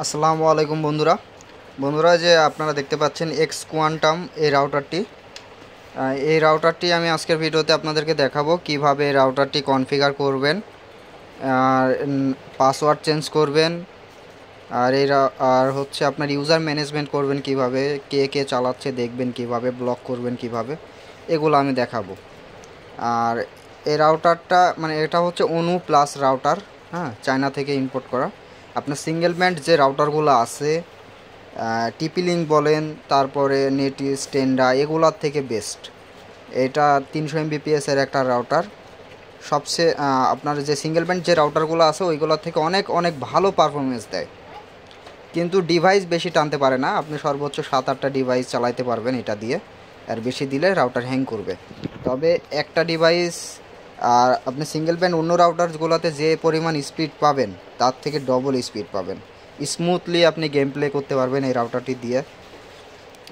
আসসালামু আলাইকুম বন্ধুরা। যে আপনারা দেখতে পাচ্ছেন এক্স কোয়ান্টাম এই রাউটারটি আমি আজকের ভিডিওতে আপনাদেরকে দেখাবো কিভাবে এই রাউটারটি কনফিগার করবেন, আর পাসওয়ার্ড চেঞ্জ করবেন, আর হচ্ছে আপনার ইউজার ম্যানেজমেন্ট করবেন কিভাবে, কে কে চালাচ্ছে দেখবেন কিভাবে, ব্লক করবেন কিভাবে, এগুলো আমি দেখাবো। আর এই রাউটারটা মানে এটা হচ্ছে অনু প্লাস রাউটার, হ্যাঁ, চায়না থেকে ইম্পোর্ট করা। আপনার সিঙ্গেল ব্যান্ড যে রাউটারগুলো আছে, টিপি লিঙ্ক বলেন, তারপরে নেটিস টেন্ডা, এগুলার থেকে বেস্ট। এটা 300 এমবিপিএসের একটা রাউটার। সবচেয়ে আপনার যে সিঙ্গেল ব্যান্ড যে রাউটারগুলো আছে ওইগুলোর থেকে অনেক অনেক ভালো পারফরমেন্স দেয়, কিন্তু ডিভাইস বেশি টানতে পারে না। আপনি সর্বোচ্চ 7-8টা ডিভাইস চালাইতে পারবেন এটা দিয়ে, আর বেশি দিলে রাউটার হ্যাং করবে। তবে একটা ডিভাইস আর আপনি সিঙ্গেল ব্যান্ড অন্য রাউটারগুলোতে যে পরিমাণ স্পিড পাবেন তার থেকে ডবল স্পিড পাবেন। স্মুথলি আপনি গেম প্লে করতে পারবেন এই রাউটারটি দিয়ে।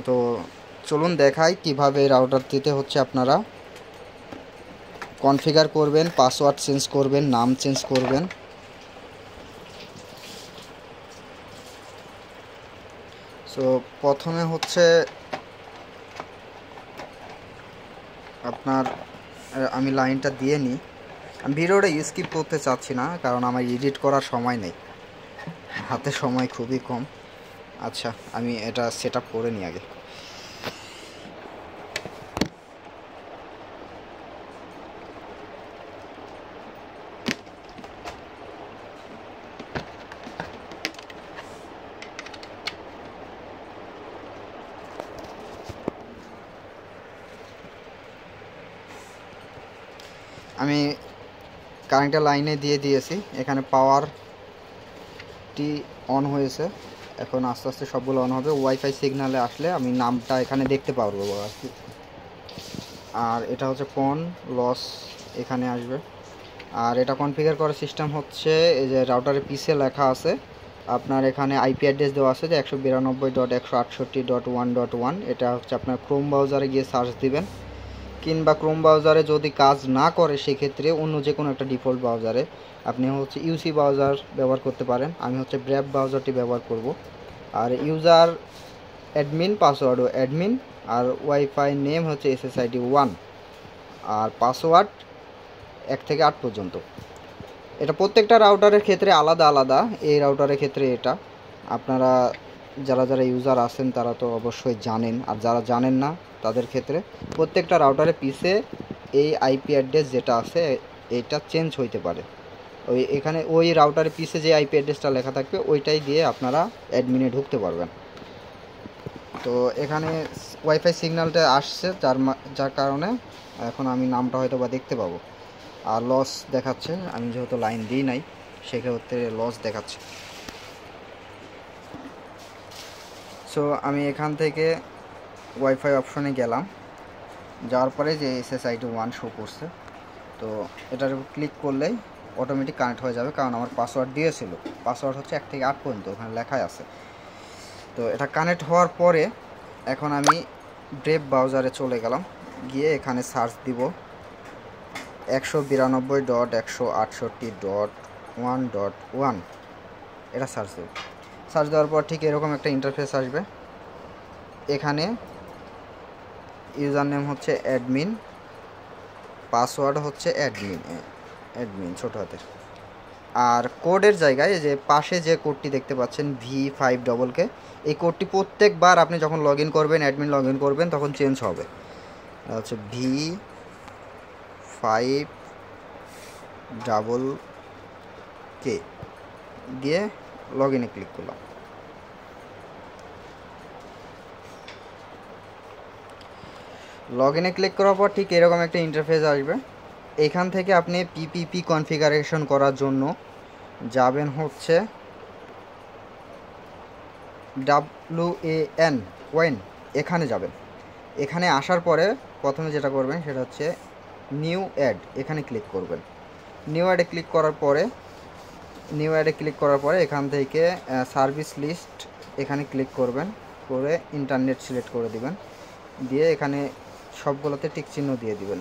তো চলুন দেখাই কিভাবে এই রাউটারটিতে হচ্ছে আপনারা কনফিগার করবেন, পাসওয়ার্ড চেঞ্জ করবেন, নাম চেঞ্জ করবেন। সো প্রথমে হচ্ছে আপনার আমি লাইনটা দিয়ে নিই। আমি ভিডিওটা স্কিপ করতে চাচ্ছি না, কারণ আমার এডিট করার সময় নেই, হাতে সময় খুবই কম। আচ্ছা, আমি এটা সেট আপ করে নিই আগে। আমি কারেন্টের লাইনে দিয়ে দিয়েছি, এখানে পাওয়ারটি অন হয়েছে। এখন আস্তে আস্তে সবগুলো অন হবে। ওয়াইফাই সিগনালে আসলে আমি নামটা এখানে দেখতে পারবো আর কি। আর এটা হচ্ছে পন লস, এখানে আসবে। আর এটা কনফিগার করার সিস্টেম হচ্ছে এই যে রাউটারের পিছে লেখা আছে, আপনার এখানে আইপি অ্যাড্রেস দেওয়া আছে যে 192.168.1.1। এটা হচ্ছে আপনার ক্রোম ব্রাউজারে গিয়ে সার্চ দিবেন, কিংবা ক্রোম ব্রাউজারে যদি কাজ না করে সেক্ষেত্রে অন্য যে কোনো একটা ডিফল্ট ব্রাউজারে আপনি হচ্ছে ইউসি ব্রাউজার ব্যবহার করতে পারেন। আমি হচ্ছে ব্রেভ ব্রাউজারটি ব্যবহার করব। আর ইউজার অ্যাডমিন, পাসওয়ার্ডও অ্যাডমিন, আর ওয়াইফাই নেম হচ্ছে SSID1, আর পাসওয়ার্ড 1 থেকে 8 পর্যন্ত। এটা প্রত্যেকটা রাউটারের ক্ষেত্রে আলাদা আলাদা। এই রাউটারের ক্ষেত্রে এটা আপনারা যারা যারা ইউজার আছেন তারা তো অবশ্যই জানেন, আর যারা জানেন না তাদের ক্ষেত্রে প্রত্যেকটা রাউটারের পিছে এই আইপি অ্যাড্রেস যেটা আছে এটা চেঞ্জ হইতে পারে। এখানে ওই রাউটারের পিছে যে আইপি অ্যাড্রেসটা লেখা থাকবে ওইটাই দিয়ে আপনারা অ্যাডমিনে ঢুকতে পারবেন। তো এখানে ওয়াইফাই সিগন্যালটা আসছে, যার কারণে এখন আমি নামটা হয়তো বা দেখতে পাবো। আর লস দেখাচ্ছে, আমি যেহেতু লাইন দিই নাই সেক্ষেত্রে লস দেখাচ্ছে। সো আমি এখান থেকে ওয়াইফাই অপশনে গেলাম, যাওয়ার পরে যে SSID1 শো করছে, তো এটার উপর ক্লিক করলেই অটোমেটিক কানেক্ট হয়ে যাবে, কারণ আমার পাসওয়ার্ড দিয়েছিল। পাসওয়ার্ড হচ্ছে 1 থেকে 8 পর্যন্ত, ওখানে লেখাই আছে। তো এটা কানেক্ট হওয়ার পরে এখন আমি ব্রেভ ব্রাউজারে চলে গেলাম, গিয়ে এখানে সার্চ দিব 192.168.1.1। এটা সার্চ দেব। সার্চ দেওয়ার পর ঠিক এরকম একটা ইন্টারফেস আসবে। এখানে ইউজার নেম হচ্ছে অ্যাডমিন, পাসওয়ার্ড হচ্ছে অ্যাডমিন ছোটো হাতের। আর কোডের জায়গায় যে পাশে যে কোডটি দেখতে পাচ্ছেন V5 এই কোডটি প্রত্যেকবার আপনি যখন লগ ইন করবেন, অ্যাডমিন লগ ইন করবেন, তখন চেঞ্জ হবে। হচ্ছে V5 দিয়ে লগ ইনে ক্লিক করলাম। লগ ইনে ক্লিক করার পর ঠিক এরকম একটা ইন্টারফেস আসবে। এখান থেকে আপনি পিপিপি কনফিগারেশন করার জন্য যাবেন হচ্ছে WAN, এখানে যাবেন। এখানে আসার পরে প্রথমে যেটা করবেন সেটা হচ্ছে নিউ অ্যাড, এখানে ক্লিক করবেন। নিউ অ্যাডে ক্লিক করার পরে এখান থেকে সার্ভিস লিস্ট এখানে ক্লিক করবেন, করে ইন্টারনেট সিলেক্ট করে দিবেন, দিয়ে এখানে সবগুলোতে টিক চিহ্ন দিয়ে দিবেন।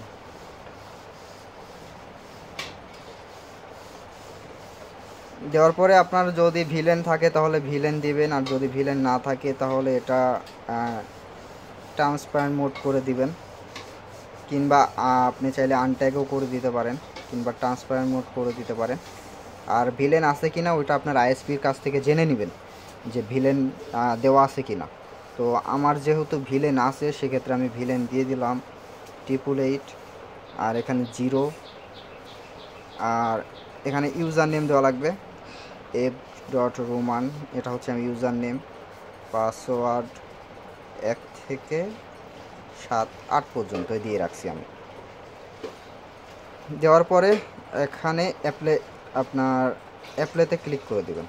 দেওয়ার পরে আপনার যদি ভিলেন থাকে তাহলে ভিলেন দিবেন, আর যদি ভিলেন না থাকে তাহলে এটা ট্রান্সপারেন্ট মোড করে দিবেন, কিংবা আপনি চাইলে আনট্যাগও করে দিতে পারেন, কিংবা ট্রান্সপারেন্ট মোড করে দিতে পারেন। আর ভিলেন আছে কিনা ওইটা আপনার আইএসপির কাছ থেকে জেনে নেবেন যে ভিলেন দেওয়া আছে কিনা। তো আমার যেহেতু ভিলেন আছে সেক্ষেত্রে আমি ভিলেন দিয়ে দিলাম 888, আর এখানে 0, আর এখানে ইউজার নেম দেওয়া লাগবে f.roman, এটা হচ্ছে আমি ইউজার নেম। পাসওয়ার্ড 1 থেকে 7-8 পর্যন্ত দিয়ে রাখছি আমি। দেওয়ার পরে এখানে আপনার অ্যাপ্লাইতে ক্লিক করে দেবেন।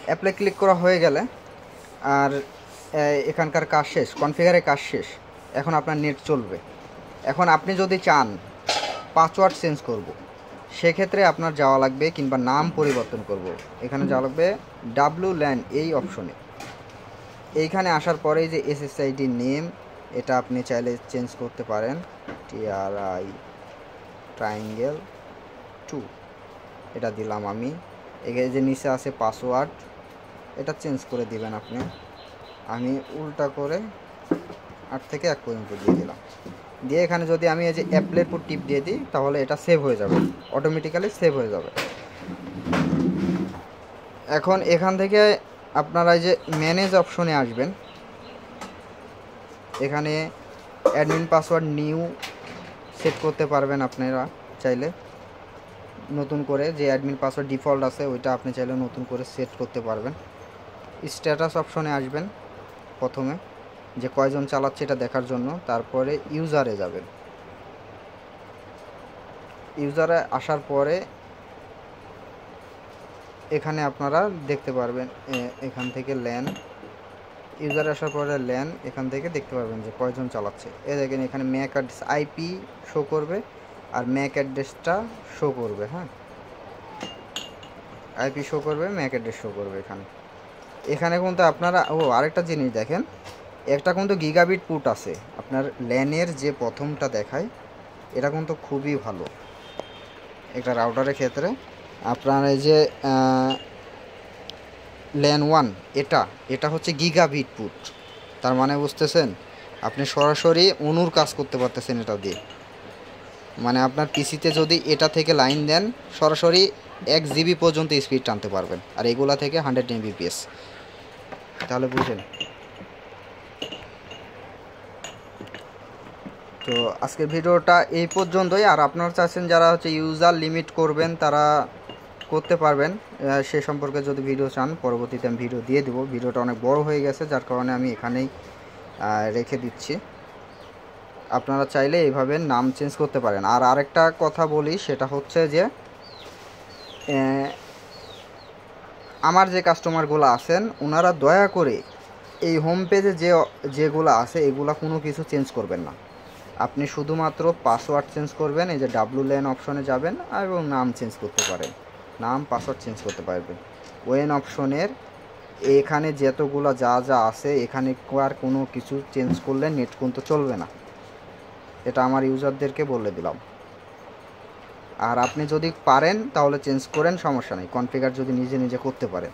অ্যাপ্লাই ক্লিক করা হয়ে গেলে আর এখানকার কাজ শেষ, কনফিগারের কাজ শেষ। এখন আপনার নেট চলবে। এখন আপনি যদি চান পাসওয়ার্ড চেঞ্জ করব, সেক্ষেত্রে আপনার যাওয়া লাগবে, কিংবা নাম পরিবর্তন করব, এখানে যাওয়া লাগবে WLAN এই অপশনে। এইখানে আসার পরেই যে SSID নেম, এটা আপনি চাইলে চেঞ্জ করতে পারেন, TRI ট্রায়াঙ্গেল 2, এটা দিলাম আমি। এখানে যে নিচে আছে পাসওয়ার্ড, এটা চেঞ্জ করে দিবেন আপনি। আমি উল্টা করে 8 থেকে 1 পর্যন্ত দিয়ে দিলাম। দিয়ে এখানে যদি আমি এই যে অ্যাপ্লাইয়ের উপর টিপ দিয়ে দিই তাহলে এটা সেভ হয়ে যাবে, অটোমেটিক্যালি সেভ হয়ে যাবে। এখন এখান থেকে আপনারা এই যে ম্যানেজ অপশনে আসবেন। এখানে অ্যাডমিন পাসওয়ার্ড নিউ সেট করতে পারবেন আপনারা চাইলে, নতুন করে যে অ্যাডমিন পাসওয়ার্ড ডিফল্ট আছে ওইটা আপনি চাইলে নতুন করে সেট করতে পারবেন। স্ট্যাটাস অপশনে আসবেন প্রথমে, যে কয়জন চালাচ্ছে এটা দেখার জন্য। তারপরে ইউজারে যাবেন। ইউজারে আসার পরে এখানে আপনারা দেখতে পারবেন, এখান থেকে ল্যান, ইউজারে আসার পরে ল্যান, এখান থেকে দেখতে পারবেন যে কয়জন চালাচ্ছে। এই দেখেন এখানে ম্যাক অ্যাড্রেস আইপি শো করবে, আর ম্যাক অ্যাড্রেসটা শো করবে। হ্যাঁ, আইপি শো করবে, ম্যাক অ্যাড্রেস শো করবে। এখানে কিন্তু আপনারা আরেকটা জিনিস দেখেন, একটা কিন্তু গিগাবিট পুট আছে আপনার ল্যানের যে প্রথমটা দেখায়, এটা কিন্তু খুবই ভালো একটা রাউটারের ক্ষেত্রে। আপনার এই যে ল্যান 1, এটা হচ্ছে গিগাবিট পুট। তার মানে বুঝতেছেন, আপনি সরাসরি অনুর কাজ করতে পারতেছেন এটা দিয়ে। মানে আপনার পিসিতে যদি এটা থেকে লাইন দেন সরাসরি 1 GB পর্যন্ত স্পিড টানতে পারবেন, আর এগুলা থেকে 100 Mbps। তাহলে বুঝেন। তো আজকের ভিডিওটা এই পর্যন্তই। আর আপনারা চাচ্ছেন যারা হচ্ছে ইউজার লিমিট করবেন তারা করতে পারবেন, সে সম্পর্কে যদি ভিডিও চান পরবর্তীতে আমি ভিডিও দিয়ে দেবো। ভিডিওটা অনেক বড় হয়ে গেছে, যার কারণে আমি এখানেই রেখে দিচ্ছি। আপনারা চাইলে এইভাবে নাম চেঞ্জ করতে পারেন। আর আরেকটা কথা বলি, সেটা হচ্ছে যে আমার যে কাস্টমারগুলো আছেন ওনারা দয়া করে এই হোম পেজে যেগুলো আছে এগুলা কোনো কিছু চেঞ্জ করবেন না। আপনি শুধুমাত্র পাসওয়ার্ড চেঞ্জ করবেন, এই যে WLAN অপশনে যাবেন এবং নাম চেঞ্জ করতে পারেন, নাম পাসওয়ার্ড চেঞ্জ করতে পারবেন। ওয়েন অপশনের এখানে যতগুলো যা আছে এখানে আর কোনো কিছু চেঞ্জ করলে নেট কিন্তু চলবে না, এটা আমার ইউজারদেরকে বলে দিলাম। আর আপনি যদি পারেন তাহলে চেঞ্জ করেন, সমস্যা নেই, কনফিগার যদি নিজে নিজে করতে পারেন।